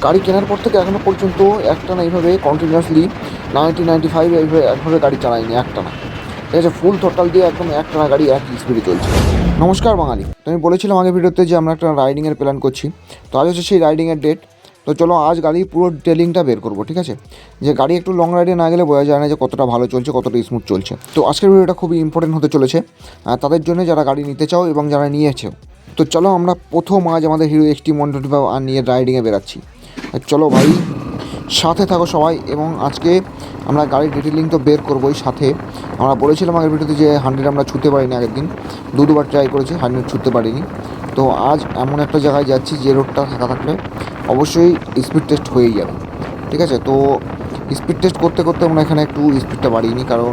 গাড়ি কেনার পর থেকে এখনও পর্যন্ত একটানা এইভাবে কন্টিনিউয়াসলি 95 এইভাবে একভাবে গাড়ি চালাইনি একটানা। ঠিক আছে, ফুল থ্রোটল দিয়ে একদম একটানা গাড়ি একই স্পিডে চলছে। নমস্কার বাঙালি, তো আমি বলেছিলাম আগের ভিডিওতে যে আমরা একটা রাইডিংয়ের প্ল্যান করছি। তো আজ হচ্ছে সেই রাইডিংয়ের ডেট। তো চলো আজ গাড়ি পুরো ডিটেলিংটা বের করবো। ঠিক আছে, যে গাড়ি একটু লং রাইডে না গেলে বোঝা যায় না যে কতটা ভালো চলছে, কতটা স্মুথ চলছে। তো আজকের ভিডিওটা খুবই ইম্পর্টেন্ট হতে চলেছে তাদের জন্য যারা গাড়ি নিতে চাও এবং যারা নিয়েছেও। তো চলো আমরা প্রথম আজ আমাদের হিরো এক্সট্রিম 125 আর নিয়ে রাইডিংয়ে বেরাচ্ছি। চলো ভাই, সাথে থাকো সবাই। এবং আজকে আমরা গাড়ির ডিটেলিং তো বের করবোই, সাথে আমরা বলেছিলাম আগের ভিডিওতে যে 100 আমরা ছুঁতে পারিনি। আগের দিন দুবার ট্রাই করেছি, 100 ছুঁতে পারিনি। তো আজ এমন একটা জায়গায় যাচ্ছি যে রোডটা ফাঁকা থাকলে অবশ্যই স্পিড টেস্ট হয়েই যাবে। ঠিক আছে, তো স্পিড টেস্ট করতে করতে আমরা এখানে একটু স্পিডটা বাড়িয়ে নিই, কারণ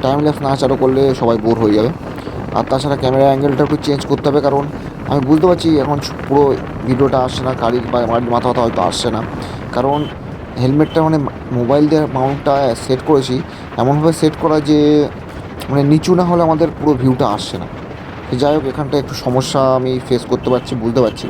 টাইম ল্যাপস না চালু করলে সবাই বোর হয়ে যাবে। আর তাছাড়া ক্যামেরা অ্যাঙ্গেলটা একটু চেঞ্জ করতে হবে, কারণ আমি বুঝতে পারছি এখন পুরো ভিডিওটা আসছে না, গাড়ির বা গাড়ির মাথা হয়তো আসছে না, কারণ হেলমেটটা মানে মোবাইল দিয়ে মাউন্টটা সেট করেছি এমনভাবে সেট করা যে মানে নিচু না হলে আমাদের পুরো ভিউটা আসছে না। যাই হোক, এখানটা একটু সমস্যা আমি ফেস করতে পারছি, বুঝতে পারছি।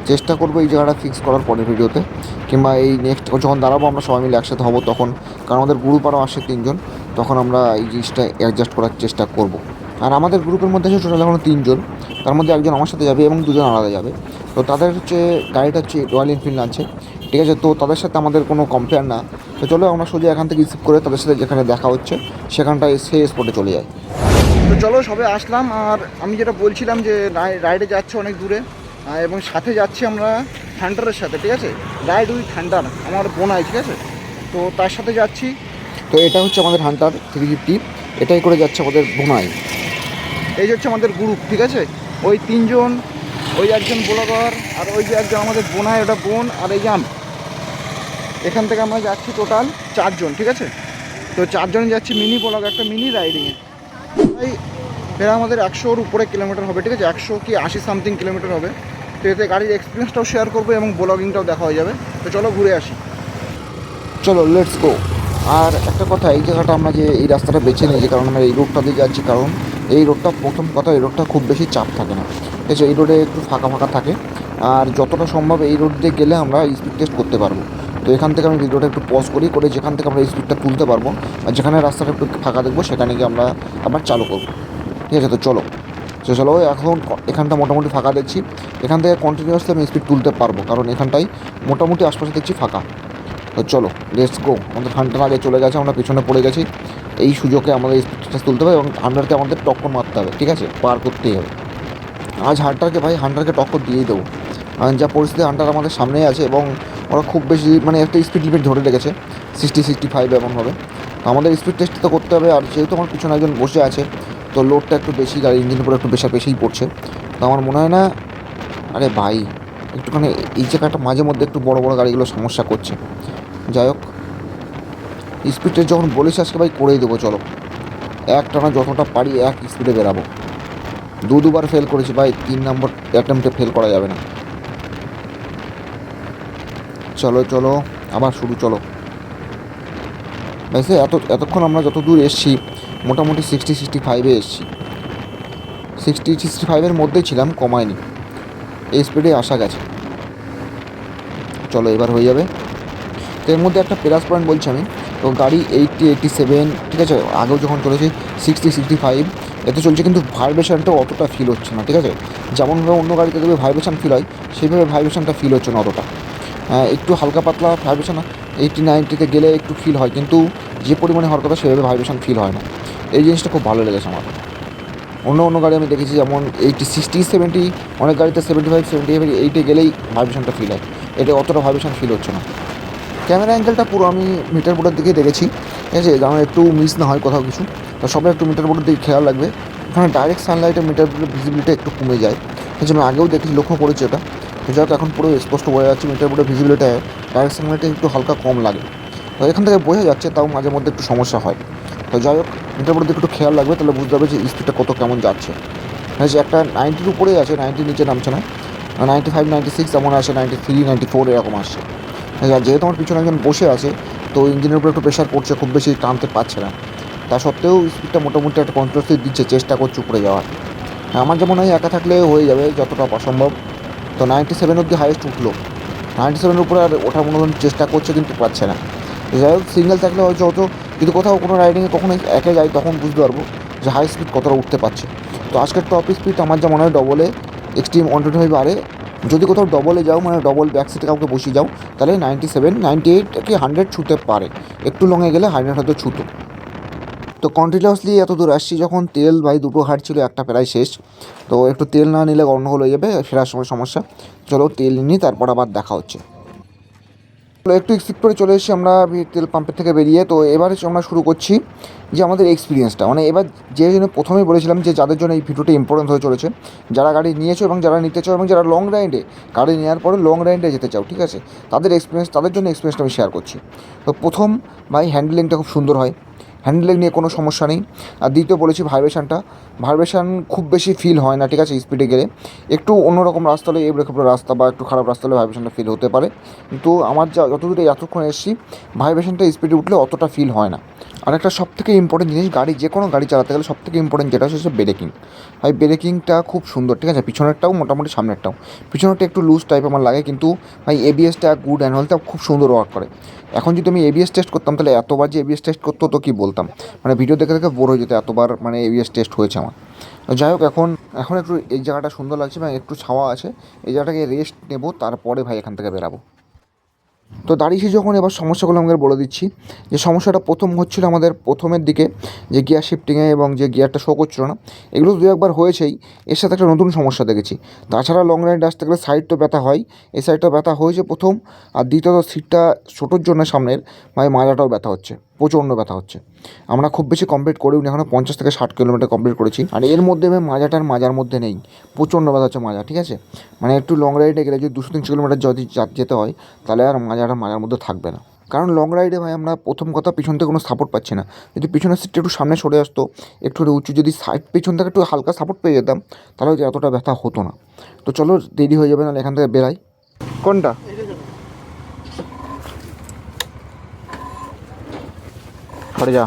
চেষ্টা করবো এই জায়গাটা ফিক্স করার পরের ভিডিওতে, কিংবা এই নেক্সট যখন দাঁড়াবো আমরা সবাই মিলে একসাথে হবো তখন, কারণ আমাদের গ্রুপ আরও আসে 3 জন, তখন আমরা এই জিনিসটা অ্যাডজাস্ট করার চেষ্টা করব। আর আমাদের গ্রুপের মধ্যে আছে টোটাল এখনও 3 জন, তার মধ্যে একজন আমার সাথে যাবে এবং 2জন আলাদা যাবে। তো তাদের হচ্ছে গাড়িটা হচ্ছে রয়্যাল এনফিল্ড আছে। ঠিক আছে, তো তাদের সাথে আমাদের কোনো কম্পেয়ার না। তো চলো আমরা সোজা এখান থেকে রিসিভ করে তাদের সাথে যেখানে দেখা হচ্ছে সেখানটায় সেই স্পটে চলে যাই। তো চলো সবে আসলাম, আর আমি যেটা বলছিলাম যে রাইডে যাচ্ছে অনেক দূরে, এবং সাথে যাচ্ছি আমরা থান্ডারের সাথে। ঠিক আছে, রাইড উইথ থান্ডার আমার বোনাই। ঠিক আছে, তো তার সাথে যাচ্ছি। তো এটা হচ্ছে আমাদের হান্টার 350, এটাই করে যাচ্ছে আমাদের বোনাই। এই যে হচ্ছে আমাদের গ্রুপ। ঠিক আছে, ওই 3 জন, ওই একজন ব্লগার, আর ওই যে একজন আমাদের বোনাই, ওটা বোন, আর এই যে এখান থেকে আমরা যাচ্ছি টোটাল 4 জন। ঠিক আছে, তো 4 জন যাচ্ছি মিনি ব্লগ, একটা মিনি রাইডিংয়ে। প্রায় আমাদের 100-র উপরে কিলোমিটার হবে। ঠিক আছে, 100 কি 80 সামথিং কিলোমিটার হবে। তো এতে গাড়ির এক্সপিরিয়েন্সটাও শেয়ার করবো এবং ব্লগিংটাও দেখা হয়ে যাবে। তো চলো ঘুরে আসি, চলো লেটস গো। আর একটা কথা, এই জায়গাটা আমরা যে এই রাস্তাটা বেছে নিয়েছি, কারণ আমরা এই রোডটা দিয়ে যাচ্ছি, কারণ এই রোডটা প্রথম কথা এই রোডটা খুব বেশি চাপ থাকে না। ঠিক আছে, এই রোডে একটু ফাঁকা ফাঁকা থাকে, আর যতটা সম্ভব এই রোড দিয়ে গেলে আমরা স্পিড টেস্ট করতে পারবো। তো এখান থেকে আমি ভিডিওটা একটু পজ করে যেখান থেকে আমরা স্পিডটা তুলতে পারবো, আর যেখানে রাস্তাটা একটু ফাঁকা দেখবো সেখানে গিয়ে আমরা আবার চালু করবো। ঠিক আছে, তো চলো এখন এখানটা মোটামুটি ফাঁকা দেখছি, এখান থেকে কন্টিনিউয়াসলি আমি স্পিড তুলতে পারবো, কারণ এখানটাই মোটামুটি আশপাশে দেখছি ফাঁকা। তো চলো লেটস গো। আমাদের হান্টার আগে চলে গেছে, আমরা পিছনে পড়ে গেছি। এই সুযোগে আমাদের স্পিডটা তুলতে হবে এবং হান্টারকে আমাদের টক্কর মারতে হবে। ঠিক আছে, পার করতেই হবে আজ হান্টারকে টক্কর দিয়েই দেবো। যা পরিস্থিতি, হান্টার আমাদের সামনেই আছে এবং ওরা খুব বেশি মানে একটা স্পিড লিমিট ধরে রেখেছে 60-65 এমনভাবে। তো আমাদের স্পিড টেস্ট তো করতে হবে, আর যেহেতু আমার পিছনে একজন বসে আছে তো লোডটা একটু বেশি, গাড়ির ইঞ্জিনের উপরে একটু বেশিই পড়ছে। তো আমার মনে হয় না, আরে ভাই একটুখানি এই জায়গাটা মাঝে মধ্যে একটু বড় বড় গাড়িগুলো সমস্যা করছে। যাই হোক, স্পিড টেস্ট যখন বলেছি আজকে ভাই করেই দেবো। চলো একটানা যতটা পারি এক স্পিডে বেরাবো। দুবার ফেল করেছি ভাই, 3 নম্বর অ্যাটেম্পটে ফেল করা যাবে না। চলো আবার শুরু। চলো ভাই, এতক্ষণ আমরা যত দূর এসছি মোটামুটি 60-65-এ এসছি, 60-65-এর মধ্যেই ছিলাম, কমায়নি, এই স্পিডে আসা গেছে। চলো এবার হয়ে যাবে। তো এর মধ্যে একটা প্লাস পয়েন্ট বলছি আমি, তো গাড়ি 80-87, ঠিক আছে, আগেও যখন চলেছে 60-65 এতে চলছে, কিন্তু ভাইব্রেশনটা অতটা ফিল হচ্ছে না। ঠিক আছে, যেমনভাবে অন্য গাড়িতে দেখবে ভাইব্রেশন ফিল হয়, সেইভাবে ভাইব্রেশনটা ফিল হচ্ছে না অতটা। একটু হালকা পাতলা ভাইব্রেশন 80-90-তে গেলে একটু ফিল হয়, কিন্তু যে পরিমাণে হওয়ার কথা সেভাবে ভাইব্রেশন ফিল হয় না। এই জিনিসটা খুব ভালো লেগেছে আমার। অন্য গাড়ি আমি দেখেছি যেমন 80-60-70, অনেক গাড়িতে 75-78 গেলেই ভাইব্রেশনটা ফিল হয়, এটা অতটা ভাইব্রেশন ফিল হচ্ছে না। ক্যামেরা অ্যাঙ্গেলটা পুরো আমি মিটার বোর্ডের দিকে দেখেছি। ঠিক আছে, যেন একটু মিস না হয় কোথাও কিছু, তো সবাই একটু মিটার বোর্ডের দিকে খেয়াল রাখবে। ওখানে ডাইরেক্ট সানলাইটে মিটার বোর্ডের ভিজিবিলিটি একটু কমে যায়, ঠিক আছে, আমি আগেও দেখেছি, লক্ষ্য করেছি এটা। তো যাই হোক, এখন পুরো স্পষ্ট বোঝা যাচ্ছে মিটার বোর্ডের ভিজিবিলিটি ডাইরেক্ট সানলাইটে একটু হালকা কম লাগে। তো এখান থেকে বোঝা যাচ্ছে, তাও মাঝে মধ্যে একটু সমস্যা হয়। তো যাই হোক, মিটার বোর্ডের দিকে একটু খেয়াল রাখবে, তাহলে বুঝতে হবে যে স্পিডটা কত কেমন যাচ্ছে। ঠিক আছে, একটা 90-র উপরেই আছে, 90-র নিচে নামছে না, 95-96 এমন আসে, 93-94 এরকম আসছে। যেহেতু আমার পিছনে একজন বসে আছে, তো ইঞ্জিনের উপরে একটু প্রেশার পড়ছে, খুব বেশি টানতে পারছে না, তা সত্ত্বেও স্পিডটা মোটামুটি একটা কন্ট্রোলে দিচ্ছে, চেষ্টা করছে উপরে যাওয়ার। আমার যেমন হয় একা থাকলে হয়ে যাবে যতটা অসম্ভব। তো 97 অব্দি হাইয়েস্ট উঠলো, 97-এর উপরে আর ওঠার মতন চেষ্টা করছে কিন্তু পারছে না। যাই হোক, সিঙ্গেল থাকলে হয়তো হতো, কিন্তু কোথাও কোনো রাইডিংয়ে কখনো একে যাই তখন বুঝতে পারবো যে হাই স্পিড কতটা উঠতে পারছে। তো আজকের টপ স্পিড আমার যা মনে হয় ডবলে এক্সট্রিম 125 আরে যদি কোথাও ডবলে যাও, মানে ডবল ব্যাক সিটে কাউকে বসিয়ে যাও, তাহলে 97, 98 কি 100 ছুতে পারে। একটু লঙে গেলে 100 হয়তো ছুতো। তো কন্টিনিউয়াসলি এত দূর আসছি যখন, তেল ভাই দুটো হাট ছিল, একটা প্রায় শেষ। তো একটু তেল না নিলে গন্ডগোল হয়ে যাবে, ফেরার সময় সমস্যা। চলো তেল নিই, তারপর আবার দেখা হচ্ছে। একটু এক্সিট করে চলে এসেছি আমরা তেল পাম্পের থেকে বেরিয়ে। তো এবার আমরা শুরু করছি যে আমাদের এক্সপিরিয়েন্সটা, মানে এবার যে জন্য প্রথমেই বলেছিলাম যে যাদের জন্য এই ভিডিওটা ইম্পর্টেন্ট হয়ে চলেছে, যারা গাড়ি নিয়েছো এবং যারা নিতে চাও এবং যারা লং রাইডে গাড়ি নেওয়ার পরে লং রাইডে যেতে চাও, ঠিক আছে, তাদের এক্সপিরিয়েন্স, তাদের জন্য এক্সপিরিয়েন্সটা আমি শেয়ার করছি। তো প্রথম ভাই, হ্যান্ডেলিংটা খুব সুন্দর হয়, হ্যান্ডেলিং নিয়ে কোনো সমস্যা নেই। আর দ্বিতীয় বলেছি ভাইব্রেশন খুব বেশি ফিল হয় না, ঠিক আছে। স্পিডে গেলে একটু অন্যরকম রাস্তা হলে, এবড়ো রাস্তা বা একটু খারাপ রাস্তা হলে ভাইব্রেশনটা ফিল হতে পারে, কিন্তু আমার যতদূরে এতক্ষণ এসেছি ভাইব্রেশনটা স্পিডে উঠলে অতটা ফিল হয় না। আর একটা সবথেকে ইম্পর্টেন্ট জিনিস, যে কোনো গাড়ি চালাতে গেলে সবথেকে ইম্পর্টেন্ট যেটা হচ্ছে ব্রেকিং। ভাই ব্রেকিংটা খুব সুন্দর, ঠিক আছে, পিছনেরটাও মোটামুটি, সামনেরটাও। পিছনেরটা একটু লুজ টাইপ আমার লাগে, কিন্তু ভাই এবিএসটা গুড অ্যানুয়ালটা খুব সুন্দর ওয়ার্ক করে। এখন যদি আমি এবিএস টেস্ট করতাম, তাহলে এতবার যে এবিএস টেস্ট করতে হতো কী বলতাম, মানে ভিডিও দেখে দেখে বোর হয়ে যেত, এতবার মানে এবিএস টেস্ট হয়েছে আমার। যাই হোক, এখন একটু এই জায়গাটা সুন্দর লাগছে এবং একটু ছাওয়া আছে, এই জায়গাটাকে রেস্ট নেবো, তারপরে ভাই এখান থেকে বেরাবো। তো দাঁড়িয়েছি যখন, এবার সমস্যাগুলো আমাদের বলে দিচ্ছি। যে সমস্যাটা প্রথম হচ্ছিল আমাদের প্রথমের দিকে, যে গিয়ার শিফটিংয়ে এবং যে গিয়ারটা শো করছিল না, এগুলো দু একবার হয়েছেই। এর সাথে একটা নতুন সমস্যা দেখেছি। তাছাড়া লং রাইড আসতে গেলে সাইড তো ব্যথা হয়, এই সাইডটা ব্যথা হয়েছে প্রথম। আর দ্বিতীয়ত সিটটা ছোটোর জন্য সামনের ভাই মাজাটাও ব্যথা হচ্ছে, প্রচণ্ড ব্যথা হচ্ছে। আমরা খুব বেশি কমপ্লিট করিনি, এখনও 50 থেকে 60 কিলোমিটার কমপ্লিট করেছি। আর এর মধ্যে আমি মাজার মধ্যে নেই, প্রচণ্ড ব্যথা হচ্ছে মাজা, ঠিক আছে। মানে একটু লং রাইডে গেলে যদি 200-300 কিলোমিটার যদি যেতে হয়, তাহলে আর মাজার মধ্যে থাকবে না। কারণ লং রাইডে ভাই আমরা প্রথম কথা পিছন থেকে কোনো সাপোর্ট পাচ্ছি না। যদি পিছনের সিটটা একটু সামনে সরে আসতো, একটু উঁচু, যদি সাইড পিছন থেকে একটু হালকা সাপোর্ট পেয়ে যেতাম, তাহলে হয়তো এতটা ব্যথা হতো না। তো চলো, দেরি হয়ে যাবে, নাহলে এখান থেকে বেরাই। কোনটা সরে যা,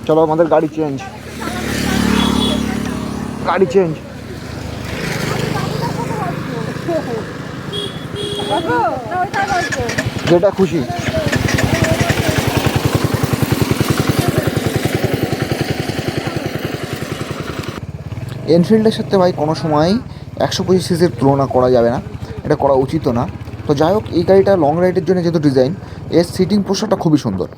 চলো আমাদের গাড়ি চেঞ্জ। যেটা খুশি। এনফিল্ডের সাথে ভাই কোনো সময় 125 সিসির তুলনা করা যাবে না, এটা করা উচিতও না। তো যাই হোক, এই গাড়িটা লং রাইডের জন্য যেহেতু ডিজাইন, এর সিটিং পোস্টারটা খুবই সুন্দর।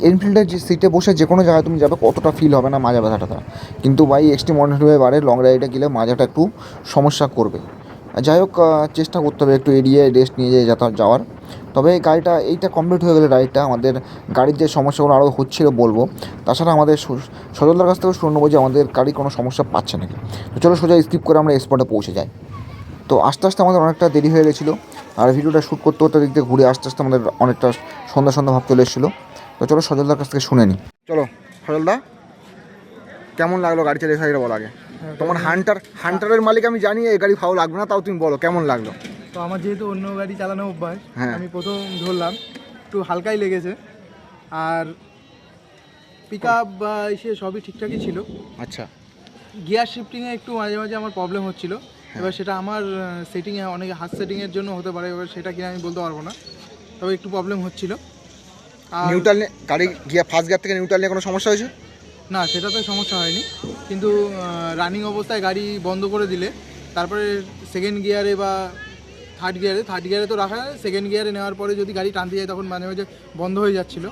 এনফিল্ডের যে সিটে বসে যে কোনো জায়গায় তুমি যাবে, কতটা ফিল হবে না মাজা ব্যথাটা। কিন্তু ভাই এক্সট্রিম 125 লং রাইডে গেলে মাজাটা একটু সমস্যা করবে। যাই হোক, চেষ্টা করতে হবে একটু এড়িয়ে রেস্ট নিয়ে যাওয়ার। তবে গাড়িটা এইটা কমপ্লিট হয়ে গেলে রাইডটা, আমাদের গাড়ির যে সমস্যাগুলো আরও হচ্ছিল বলবো। তাছাড়া আমাদের সজলদার কাছ থেকে শুনে নেবো যে আমাদের গাড়ি কোনো সমস্যা পাচ্ছে নাকি। তো চলো সোজা স্কিপ করে আমরা স্পটে পৌঁছে যাই। তো আস্তে আস্তে আমাদের অনেকটা দেরি হয়ে গেছিলো, আর ভিডিওটা শ্যুট করতে করতে দিক দিয়ে ঘুরে আস্তে আস্তে আমাদের অনেকটা সন্ধ্যা ভাব চলে এসেছিলো। তো চলো সজলদার কাছ থেকে শুনে নিই। চলো সজলদা, কেমন লাগলো গাড়ি চালিয়ে সাইডে বলো আগে। তোমার হান্টারের মালিক আমি জানি, এই গাড়ি ভালো লাগবে না, তাও তুমি বলো কেমন লাগলো। তো আমার যেহেতু অন্য গাড়ি চালানো অভ্যাস, আমি প্রথম ধরলাম একটু হালকাই লেগেছে, আর পিক আপ বা এসে সবই ঠিকঠাকই ছিল। আচ্ছা, গিয়ার শিফটিংয়ে একটু মাঝে মাঝে আমার প্রবলেম হচ্ছিল। এবার সেটা আমার সেটিংয়ে, অনেকে হাত সেটিংয়ের জন্য হতে পারে, এবার সেটা কিনা আমি বলতে পারবো না, তবে একটু প্রবলেম হচ্ছিল। আর নিউট্রাল গাড়ি গিয়ার ফার্স্ট গিয়ার থেকে নিউট্রাল নিয়ে কোনো সমস্যা হয়েছে? না, সেটাতে সমস্যা হয়নি, কিন্তু রানিং অবস্থায় গাড়ি বন্ধ করে দিলে তারপরে সেকেন্ড গিয়ারে বা থার্ড গিয়ারে তো রাখা, সেকেন্ড গিয়ারে নেওয়ার পরে যদি গাড়ি টানতে যায় তখন মাঝে মাঝে বন্ধ হয়ে যাচ্ছিলো।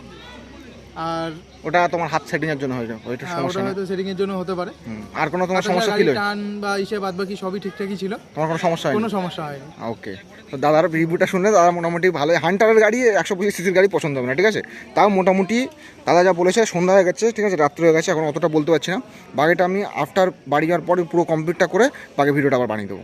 আর ওটা তোমার হাত সেটিংয়ের জন্য হয়েছে, ওইটা সমস্যা, ওটা হয়তো সেটিংয়ের জন্য হতে পারে। আর কোনো তোমার সমস্যা ছিল? টান বা ইসে বাদ বাকি সবই ঠিকঠাকই ছিল, তোমার কোনো সমস্যা হয়নি? কোনো সমস্যা হয়নি। ওকে। তো দাদার রিভিউটা শুনলে দাদা মোটামুটি ভালোই, হান্টারের গাড়ি 125 সিসির গাড়ি পছন্দ হবে না, ঠিক আছে। তাও মোটামুটি দাদা যা বলেছে, সন্ধ্যা হয়ে গেছে, ঠিক আছে, রাত্রি হয়ে গেছে, এখন অতটা বলতে পারছি না। বাকিটা আমি আফটার বাড়ি যাওয়ার পরে পুরো কমপ্লিটটা করে বাকি ভিডিওটা আবার বানিয়ে দেবো।